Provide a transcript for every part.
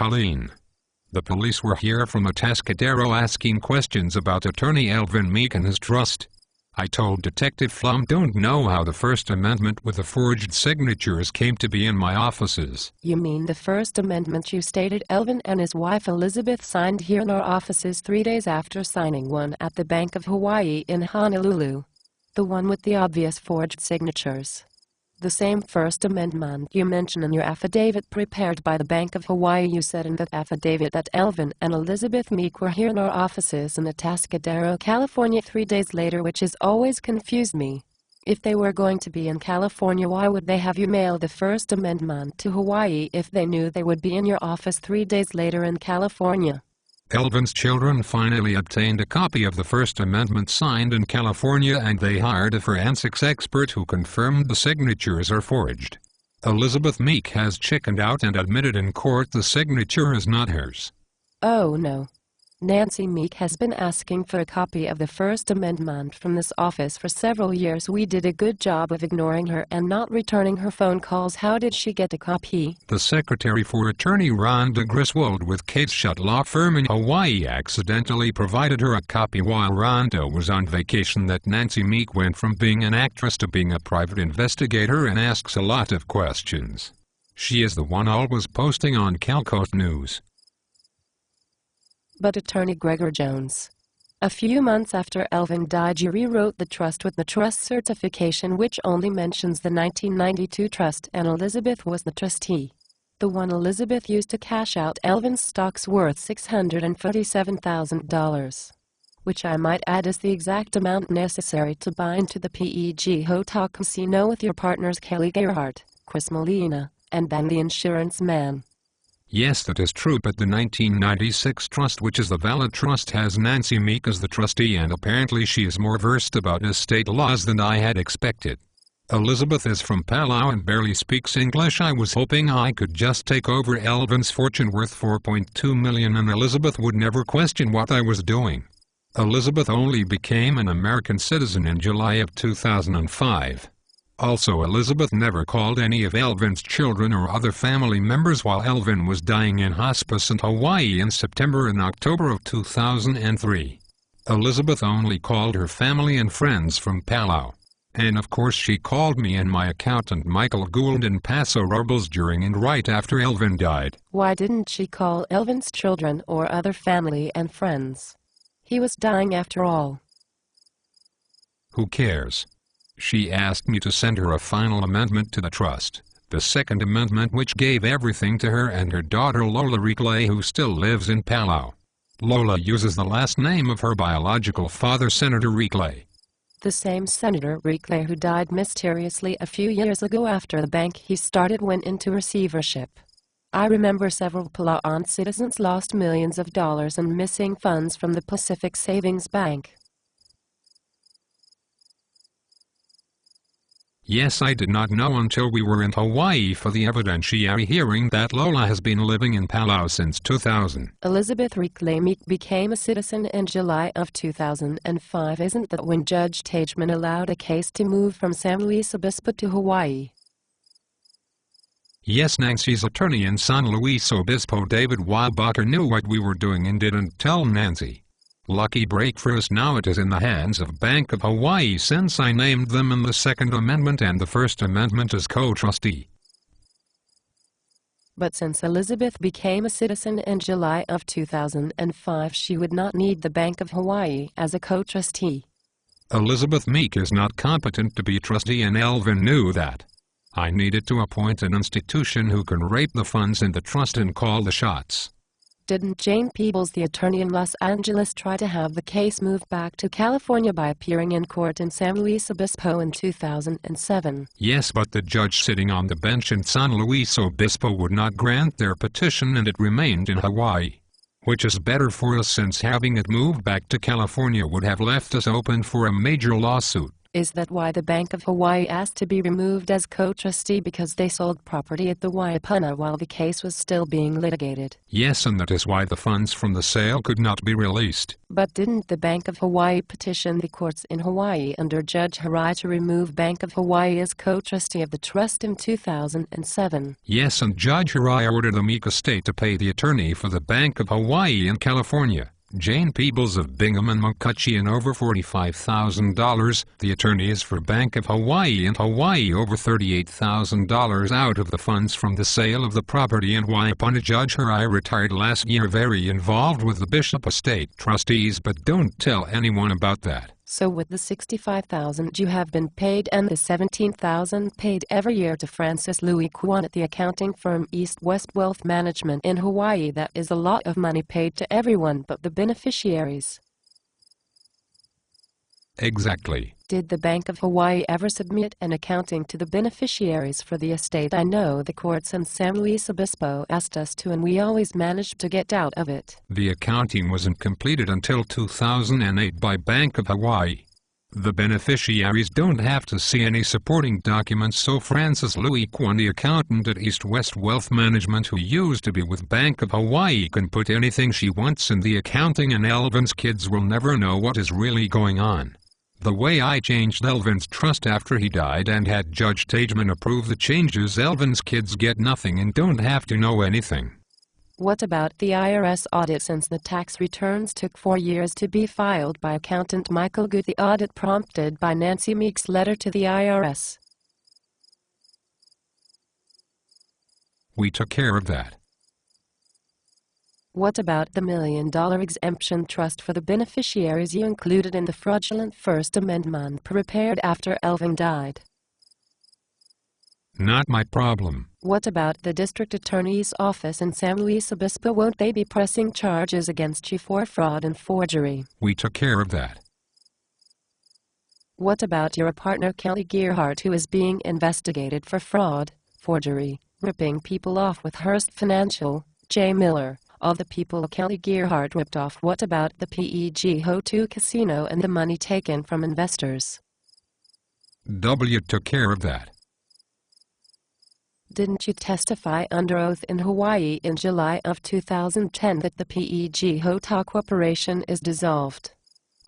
Colleen. The police were here from Atascadero asking questions about attorney Elvin Meek and his trust. I told Detective Flum don't know how the First Amendment with the forged signatures came to be in my offices. You mean the First Amendment you stated Elvin and his wife Elizabeth signed here in our offices 3 days after signing one at the Bank of Hawaii in Honolulu? The one with the obvious forged signatures. The same First Amendment you mention in your affidavit prepared by the Bank of Hawaii. You said in that affidavit that Elvin and Elizabeth Meek were here in our offices in Atascadero, California 3 days later, which has always confused me. If they were going to be in California, why would they have you mail the First Amendment to Hawaii if they knew they would be in your office 3 days later in California? Elvin's children finally obtained a copy of the First Amendment signed in California, and they hired a forensics expert who confirmed the signatures are forged. Elizabeth Meek has chickened out and admitted in court the signature is not hers. Oh no. Nancy Meek has been asking for a copy of the First Amendment from this office for several years. We did a good job of ignoring her and not returning her phone calls. How did she get a copy? The secretary for attorney Rhonda Griswold with Case Shut law firm in Hawaii accidentally provided her a copy while Rhonda was on vacation. That Nancy Meek went from being an actress to being a private investigator and asks a lot of questions. She is the one always posting on Calcote News. But attorney Grigger Jones. A few months after Elvin died, you rewrote the trust with the trust certification, which only mentions the 1992 trust, and Elizabeth was the trustee. The one Elizabeth used to cash out Elvin's stocks worth $637,000. Which I might add is the exact amount necessary to buy into the PEG Hotel Casino with your partners Kelly Gerhardt, Chris Molina, and Ben the insurance man. Yes, that is true, but the 1996 trust, which is the valid trust, has Nancy Meek as the trustee, and apparently she is more versed about estate laws than I had expected. Elizabeth is from Palau and barely speaks English. I was hoping I could just take over Elvin's fortune worth $4.2 million and Elizabeth would never question what I was doing. Elizabeth only became an American citizen in July of 2005. Also, Elizabeth never called any of Elvin's children or other family members while Elvin was dying in hospice in Hawaii in September and October of 2003. Elizabeth only called her family and friends from Palau. And of course she called me and my accountant Michael Gould in Paso Robles during and right after Elvin died. Why didn't she call Elvin's children or other family and friends? He was dying after all. Who cares? She asked me to send her a final amendment to the trust, the Second Amendment, which gave everything to her and her daughter Lola Reclay, who still lives in Palau. Lola uses the last name of her biological father, Senator Reclay. The same Senator Reclay who died mysteriously a few years ago after the bank he started went into receivership. I remember several Palauan citizens lost millions of dollars in missing funds from the Pacific Savings Bank. Yes, I did not know until we were in Hawaii for the evidentiary hearing that Lola has been living in Palau since 2000. Elizabeth Reclay Meek became a citizen in July of 2005. Isn't that when Judge Tageman allowed a case to move from San Luis Obispo to Hawaii? Yes, Nancy's attorney in San Luis Obispo, David Weibacher, knew what we were doing and didn't tell Nancy. Lucky break for us, now it is in the hands of Bank of Hawaii since I named them in the Second Amendment and the First Amendment as co-trustee. But since Elizabeth became a citizen in July of 2005, she would not need the Bank of Hawaii as a co-trustee. Elizabeth Meek is not competent to be trustee, and Elvin knew that. I needed to appoint an institution who can rape the funds in the trust and call the shots. Didn't Jane Peebles, the attorney in Los Angeles, try to have the case moved back to California by appearing in court in San Luis Obispo in 2007? Yes, but the judge sitting on the bench in San Luis Obispo would not grant their petition and it remained in Hawaii. Which is better for us, since having it moved back to California would have left us open for a major lawsuit. Is that why the Bank of Hawaii asked to be removed as co-trustee because they sold property at the Waipuna while the case was still being litigated? Yes, and that is why the funds from the sale could not be released. But didn't the Bank of Hawaii petition the courts in Hawaii under Judge Hirai to remove Bank of Hawaii as co-trustee of the trust in 2007? Yes, and Judge Hirai ordered the Meek estate to pay the attorney for the Bank of Hawaii in California, Jane Peebles of Bingham and McCutcheon, over $45,000, the attorneys for Bank of Hawaii in Hawaii over $38,000 out of the funds from the sale of the property in Waipuna. Judge Hirai retired last year, very involved with the Bishop estate trustees, but don't tell anyone about that. So with the $65,000 you have been paid and the $17,000 paid every year to Francis Louis Kwan at the accounting firm East West Wealth Management in Hawaii, that is a lot of money paid to everyone but the beneficiaries. Exactly. Did the Bank of Hawaii ever submit an accounting to the beneficiaries for the estate? I know the courts in San Luis Obispo asked us to, and we always managed to get out of it. The accounting wasn't completed until 2008 by Bank of Hawaii. The beneficiaries don't have to see any supporting documents, so Francis Louis Kwan, the accountant at East West Wealth Management who used to be with Bank of Hawaii, can put anything she wants in the accounting and Elvin's kids will never know what is really going on. The way I changed Elvin's trust after he died and had Judge Tageman approve the changes, Elvin's kids get nothing and don't have to know anything. What about the IRS audit? Since the tax returns took 4 years to be filed by accountant Michael Good, the audit prompted by Nancy Meek's letter to the IRS. We took care of that. What about the $1 million exemption trust for the beneficiaries you included in the fraudulent First Amendment prepared after Elvin died? Not my problem. What about the district attorney's office in San Luis Obispo? Won't they be pressing charges against you for fraud and forgery? We took care of that. What about your partner Kelly Gearhart, who is being investigated for fraud, forgery, ripping people off with Hearst Financial, Jay Miller? All the people Kelly Gearhart ripped off. What about the PEG Ho2 casino and the money taken from investors? W took care of that. Didn't you testify under oath in Hawaii in July of 2010 that the PEG Ho2 Corporation is dissolved?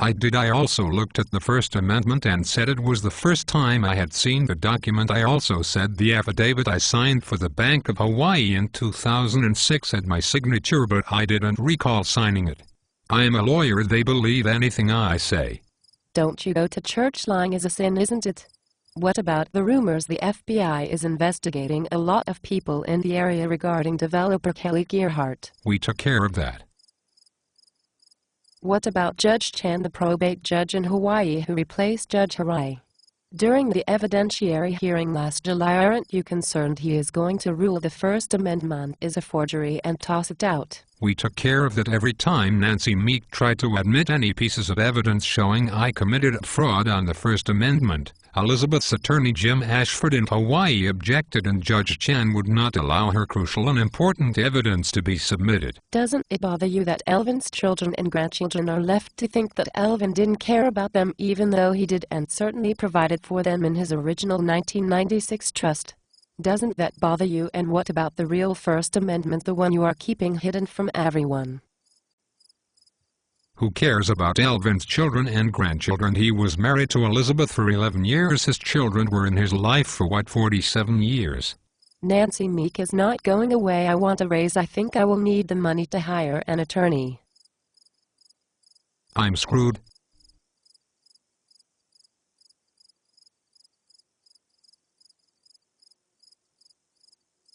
I did. I also looked at the First Amendment and said it was the first time I had seen the document. I also said the affidavit I signed for the Bank of Hawaii in 2006 had my signature, but I didn't recall signing it. I am a lawyer. They believe anything I say. Don't you go to church? Lying is a sin, isn't it? What about the rumors the FBI is investigating a lot of people in the area regarding developer Kelly Gearhart? We took care of that. What about Judge Chan, the probate judge in Hawaii who replaced Judge Hirai? During the evidentiary hearing last July, aren't you concerned he is going to rule the First Amendment is a forgery and toss it out? We took care of that. Every time Nancy Meek tried to admit any pieces of evidence showing I committed fraud on the First Amendment, Elizabeth's attorney Jim Ashford in Hawaii objected, and Judge Chan would not allow her crucial and important evidence to be submitted. Doesn't it bother you that Elvin's children and grandchildren are left to think that Elvin didn't care about them, even though he did and certainly provided for them in his original 1996 trust? Doesn't that bother you? And what about the real First Amendment, the one you are keeping hidden from everyone? Who cares about Elvin's children and grandchildren? He was married to Elizabeth for 11 years. His children were in his life for 47 years? Nancy Meek is not going away. I want a raise. I think I will need the money to hire an attorney. I'm screwed.